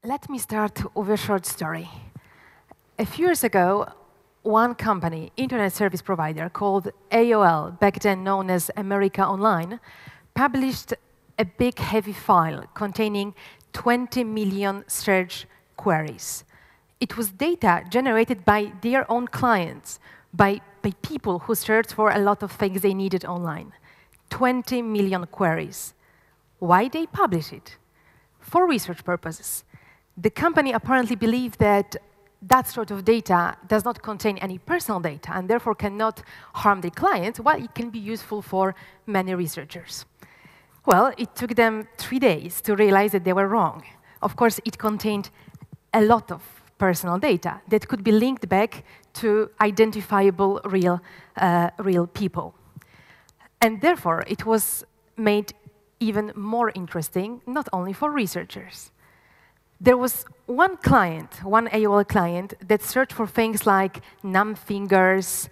Let me start with a short story. A few years ago, one company, internet service provider called AOL, back then known as America Online, published a big, heavy file containing 20 million search queries. It was data generated by their own clients, by people who searched for a lot of things they needed online. 20 million queries. Why they publish it? For research purposes. The company apparently believed that that sort of data does not contain any personal data and therefore cannot harm the client, while it can be useful for many researchers. Well, it took them 3 days to realize that they were wrong. Of course, it contained a lot of personal data that could be linked back to identifiable real people. And therefore, it was made even more interesting, not only for researchers. There was one client, one AOL client, that searched for things like numb fingers,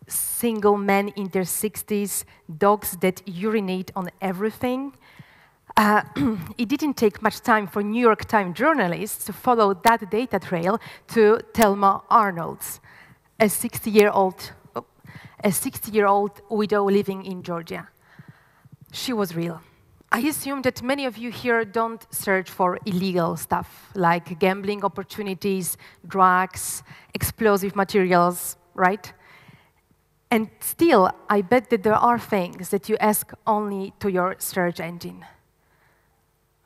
single men in their 60s, dogs that urinate on everything. It didn't take much time for New York Times journalists to follow that data trail to Thelma Arnold's, a 60-year-old widow living in Georgia. She was real. I assume that many of you here don't search for illegal stuff, like gambling opportunities, drugs, explosive materials, right? And still, I bet that there are things that you ask only to your search engine.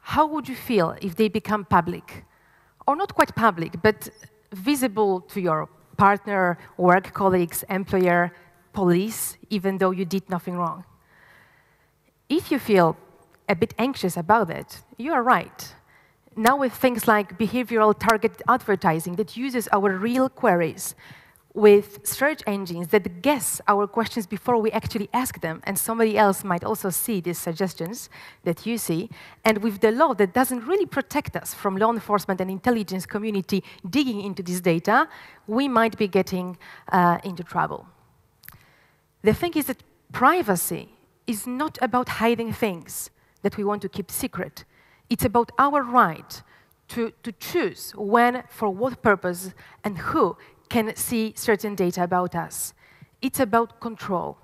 How would you feel if they become public? Or not quite public, but visible to your partner, work colleagues, employer, police, even though you did nothing wrong? If you feel a bit anxious about it, you are right. Now with things like behavioral targeted advertising that uses our real queries, with search engines that guess our questions before we actually ask them, and somebody else might also see these suggestions that you see, and with the law that doesn't really protect us from law enforcement and intelligence community digging into this data, we might be getting into trouble. The thing is that privacy is not about hiding things that we want to keep secret. It's about our right to choose when, for what purpose, and who can see certain data about us. It's about control.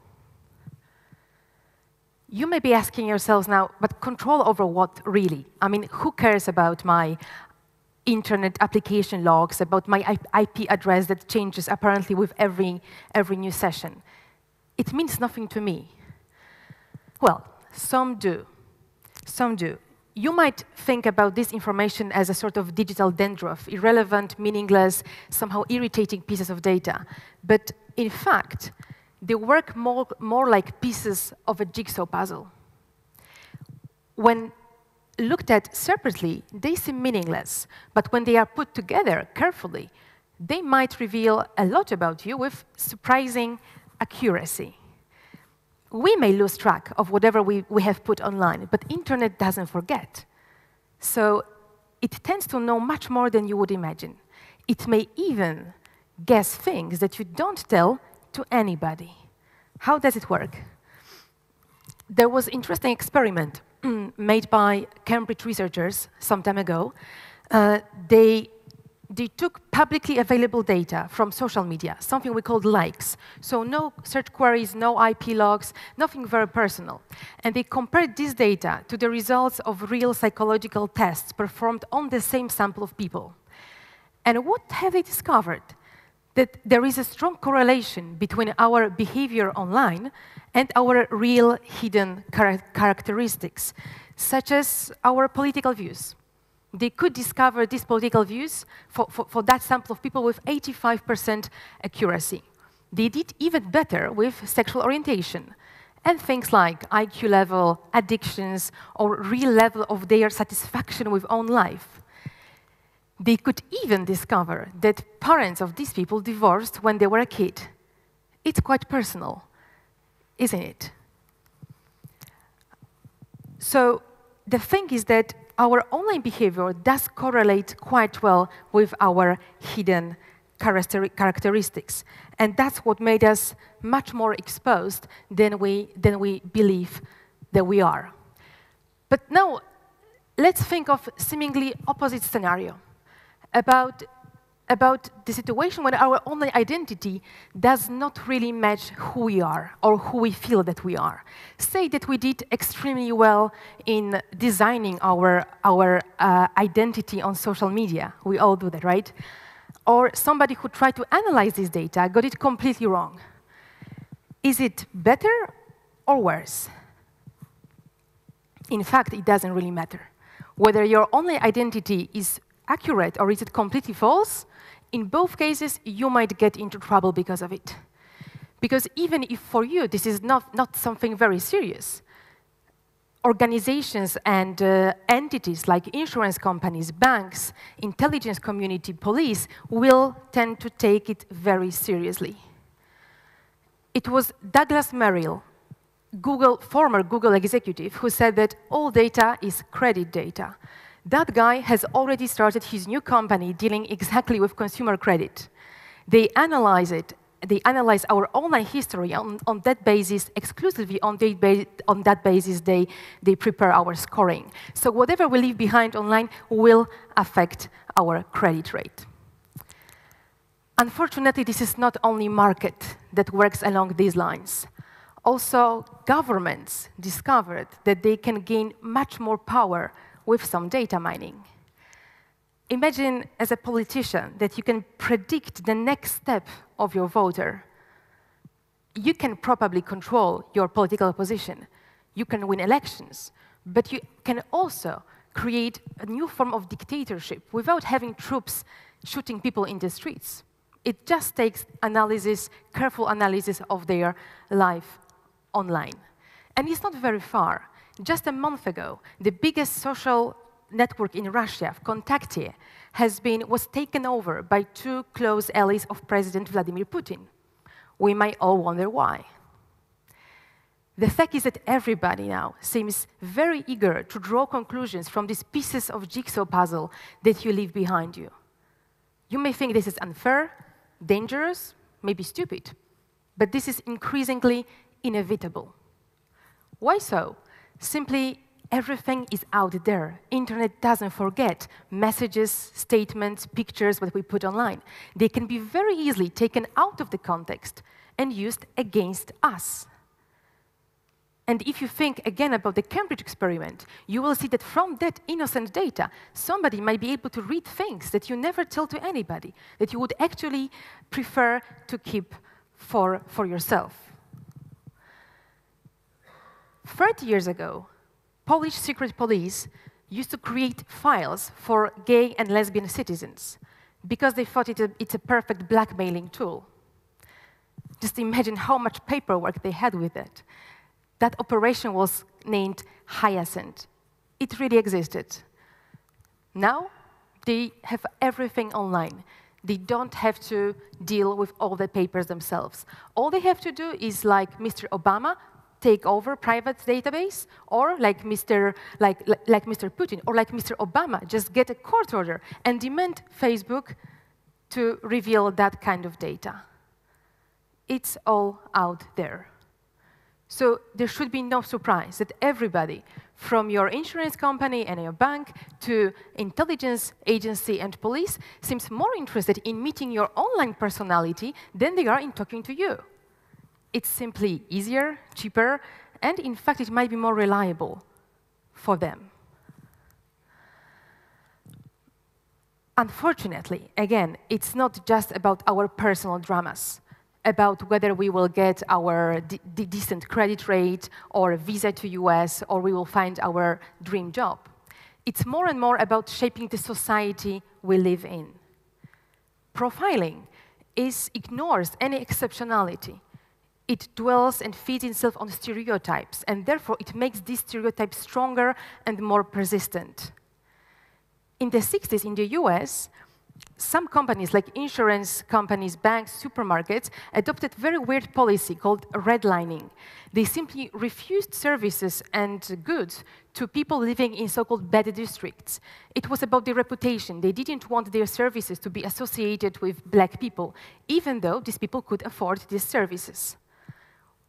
You may be asking yourselves now, but control over what, really? I mean, who cares about my internet application logs, about my IP address that changes apparently with every new session? It means nothing to me. Well, some do. Some do. You might think about this information as a sort of digital dandruff, irrelevant, meaningless, somehow irritating pieces of data. But in fact, they work more like pieces of a jigsaw puzzle. When looked at separately, they seem meaningless. But when they are put together carefully, they might reveal a lot about you with surprising accuracy. We may lose track of whatever we have put online, but internet doesn't forget. So it tends to know much more than you would imagine. It may even guess things that you don't tell to anybody. How does it work? There was an interesting experiment made by Cambridge researchers some time ago. They took publicly available data from social media, something we called likes. So no search queries, no IP logs, nothing very personal. And they compared this data to the results of real psychological tests performed on the same sample of people. And what have they discovered? That there is a strong correlation between our behavior online and our real hidden characteristics, such as our political views. They could discover these political views for that sample of people with 85% accuracy. They did even better with sexual orientation and things like IQ level, addictions, or real level of their satisfaction with own life. They could even discover that parents of these people divorced when they were a kid. It's quite personal, isn't it? So the thing is that our online behavior does correlate quite well with our hidden characteristics. And that's what made us much more exposed than we believe that we are. But now, Let's think of seemingly opposite scenario about the situation when our online identity does not really match who we are or who we feel that we are. Say that we did extremely well in designing our identity on social media. We all do that, right? Or somebody who tried to analyze this data got it completely wrong. Is it better or worse? In fact, it doesn't really matter. Whether your online identity is accurate or is it completely false, in both cases, you might get into trouble because of it. Because even if for you this is not something very serious, organizations and entities like insurance companies, banks, intelligence community, police will tend to take it very seriously. It was Douglas Merrill, former Google executive, who said that all data is credit data. That guy has already started his new company dealing exactly with consumer credit. They analyze it. They analyze our online history on that basis, exclusively on that basis, they prepare our scoring. So whatever we leave behind online will affect our credit rate. Unfortunately, this is not only market that works along these lines. Also, governments discovered that they can gain much more power with some data mining. Imagine as a politician that you can predict the next step of your voter. You can probably control your political opposition. You can win elections, but you can also create a new form of dictatorship without having troops shooting people in the streets. It just takes analysis, careful analysis of their life online. And it's not very far. Just a month ago, the biggest social network in Russia, Kontakte, was taken over by two close allies of President Vladimir Putin. We might all wonder why. The fact is that everybody now seems very eager to draw conclusions from these pieces of jigsaw puzzle that you leave behind you. You may think this is unfair, dangerous, maybe stupid, but this is increasingly inevitable. Why so? Simply, everything is out there. Internet doesn't forget messages, statements, pictures, what we put online. They can be very easily taken out of the context and used against us. And if you think again about the Cambridge experiment, you will see that from that innocent data, somebody might be able to read things that you never tell to anybody, that you would actually prefer to keep for yourself. 30 years ago, Polish secret police used to create files for gay and lesbian citizens because they thought it's a perfect blackmailing tool. Just imagine how much paperwork they had with it. That operation was named Hyacinth. It really existed. Now, they have everything online. They don't have to deal with all the papers themselves. All they have to do is, like Mr. Obama, take over private database, or like Mr. Putin, or like Mr. Obama, just get a court order and demand Facebook to reveal that kind of data. It's all out there. So there should be no surprise that everybody, from your insurance company and your bank to intelligence agency and police, seems more interested in meeting your online personality than they are in talking to you. It's simply easier, cheaper, and in fact, it might be more reliable for them. Unfortunately, again, it's not just about our personal dramas, about whether we will get our decent credit rate or a visa to US, or we will find our dream job. It's more and more about shaping the society we live in. Profiling ignores any exceptionality. It dwells and feeds itself on stereotypes, and therefore it makes these stereotypes stronger and more persistent. In the 60s in the US, some companies, like insurance companies, banks, supermarkets, adopted a very weird policy called redlining. They simply refused services and goods to people living in so-called bad districts. It was about their reputation. They didn't want their services to be associated with black people, even though these people could afford these services.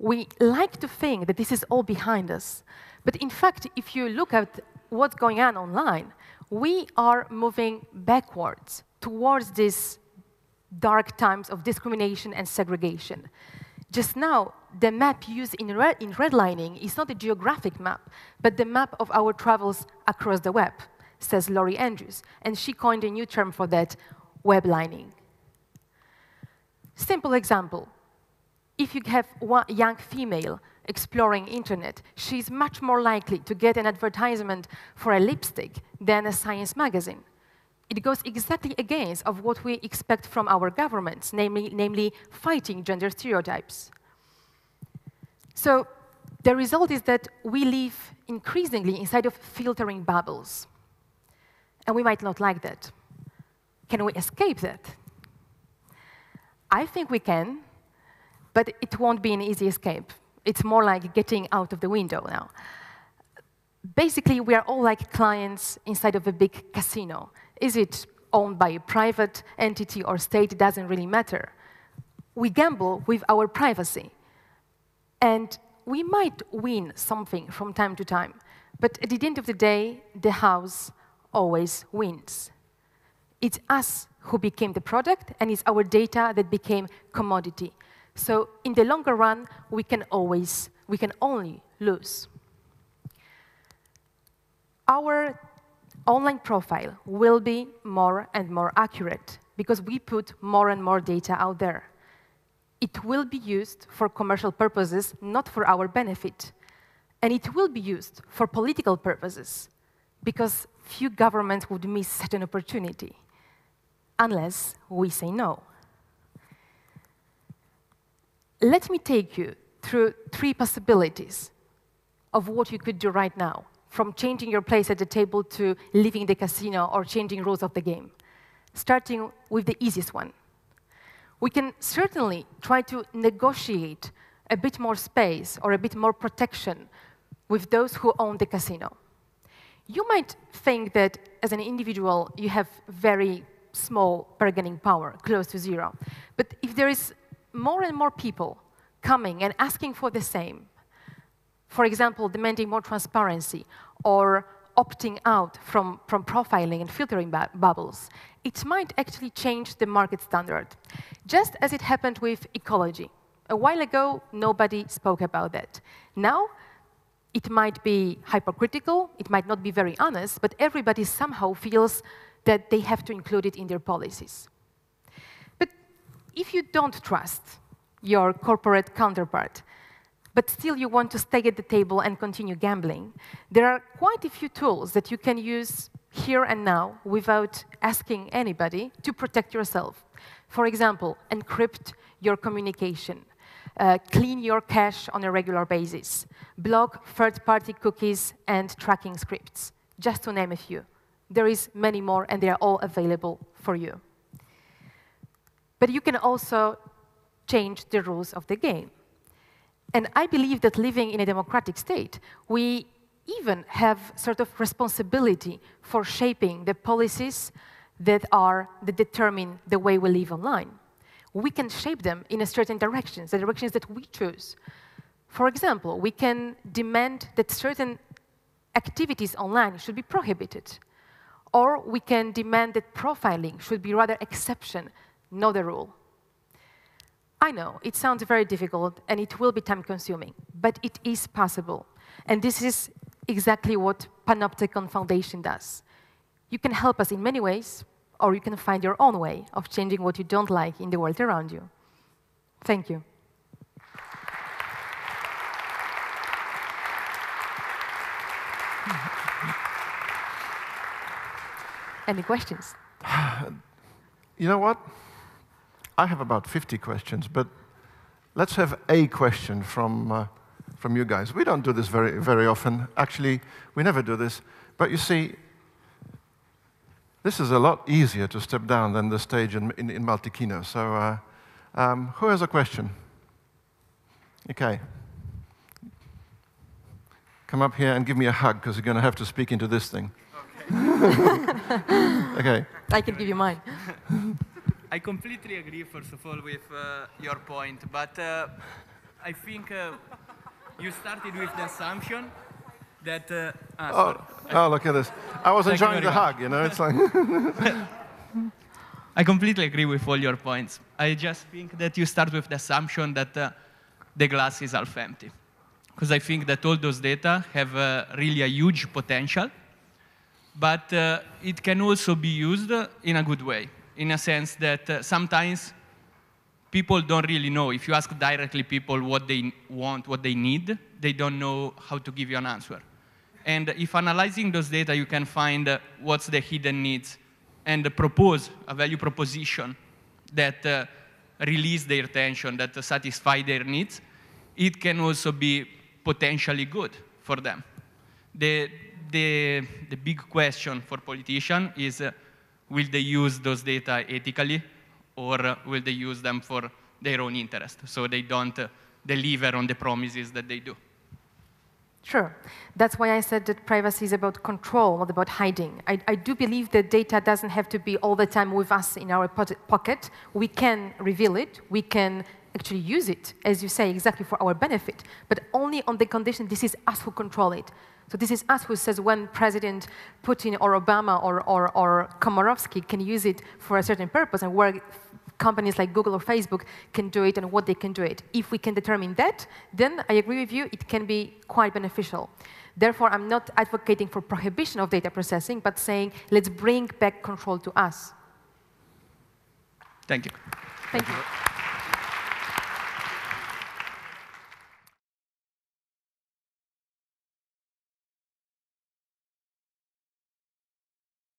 We like to think that this is all behind us. But in fact, if you look at what's going on online, we are moving backwards towards these dark times of discrimination and segregation. Just now, the map used in redlining is not a geographic map, but the map of our travels across the web, says Laurie Andrews, and she coined a new term for that, weblining. Simple example. If you have one young female exploring internet, she's much more likely to get an advertisement for a lipstick than a science magazine. It goes exactly against of what we expect from our governments, namely fighting gender stereotypes. So the result is that we live increasingly inside of filtering bubbles. And we might not like that. Can we escape that? I think we can, but it won't be an easy escape. It's more like getting out of the window now. Basically, we are all like clients inside of a big casino. Is it owned by a private entity or state? It doesn't really matter. We gamble with our privacy. And we might win something from time to time, but at the end of the day, the house always wins. It's us who became the product, and it's our data that became commodity. So in the longer run, we can only lose. Our online profile will be more and more accurate because we put more and more data out there. It will be used for commercial purposes, not for our benefit. And it will be used for political purposes because few governments would miss such an opportunity unless we say no. Let me take you through 3 possibilities of what you could do right now, from changing your place at the table to leaving the casino or changing rules of the game, starting with the easiest one. We can certainly try to negotiate a bit more space or a bit more protection with those who own the casino. You might think that as an individual, you have very small bargaining power, close to 0. But if there is more and more people coming and asking for the same, for example, demanding more transparency or opting out from profiling and filtering bubbles, it might actually change the market standard, just as it happened with ecology. A while ago, nobody spoke about that. Now, it might be hypocritical, it might not be very honest, but everybody somehow feels that they have to include it in their policies. But if you don't trust your corporate counterpart, but still you want to stay at the table and continue gambling, there are quite a few tools that you can use here and now without asking anybody to protect yourself. For example, encrypt your communication, clean your cache on a regular basis, block third-party cookies and tracking scripts, just to name a few. There is many more, and they are all available for you. But you can also change the rules of the game. And I believe that living in a democratic state, we even have sort of responsibility for shaping the policies that determine the way we live online. We can shape them in a certain directions, the directions that we choose. For example, we can demand that certain activities online should be prohibited. Or we can demand that profiling should be rather exception, not the rule. I know, it sounds very difficult, and it will be time-consuming, but it is possible. And this is exactly what Panoptykon Foundation does. You can help us in many ways, or you can find your own way of changing what you don't like in the world around you. Thank you. Any questions? You know what? I have about 50 questions, but let's have a question from you guys. We don't do this very often. Actually, we never do this. But you see, this is a lot easier to step down than the stage in Multikino. So who has a question? OK. Come up here and give me a hug, because you're going to have to speak into this thing. OK. I can give you mine. I completely agree, first of all, with your point. But I think you started with the assumption that. Oh, look at this. I was Thank you enjoying the very much. hug, you know, it's like. I completely agree with all your points. I just think that you start with the assumption that the glass is half empty. Because I think that all those data have really a huge potential, but it can also be used in a good way, in a sense that sometimes people don't really know. If you ask directly people what they want, what they need, they don't know how to give you an answer. And if analyzing those data, you can find what's the hidden needs and propose a value proposition that release their tension, that satisfy their needs, it can also be potentially good for them. The big question for politicians is, will they use those data ethically, or will they use them for their own interest, so they don't deliver on the promises that they do? Sure. That's why I said that privacy is about control, not about hiding. I do believe that data doesn't have to be all the time with us in our pocket. We can reveal it. We can actually use it, as you say, exactly for our benefit, but only on the condition this is us who control it. So this is us who says when President Putin or Obama or Komorowski can use it for a certain purpose, and where companies like Google or Facebook can do it and what they can do it. If we can determine that, then I agree with you, it can be quite beneficial. Therefore, I'm not advocating for prohibition of data processing, but saying let's bring back control to us. Thank you. Thank you.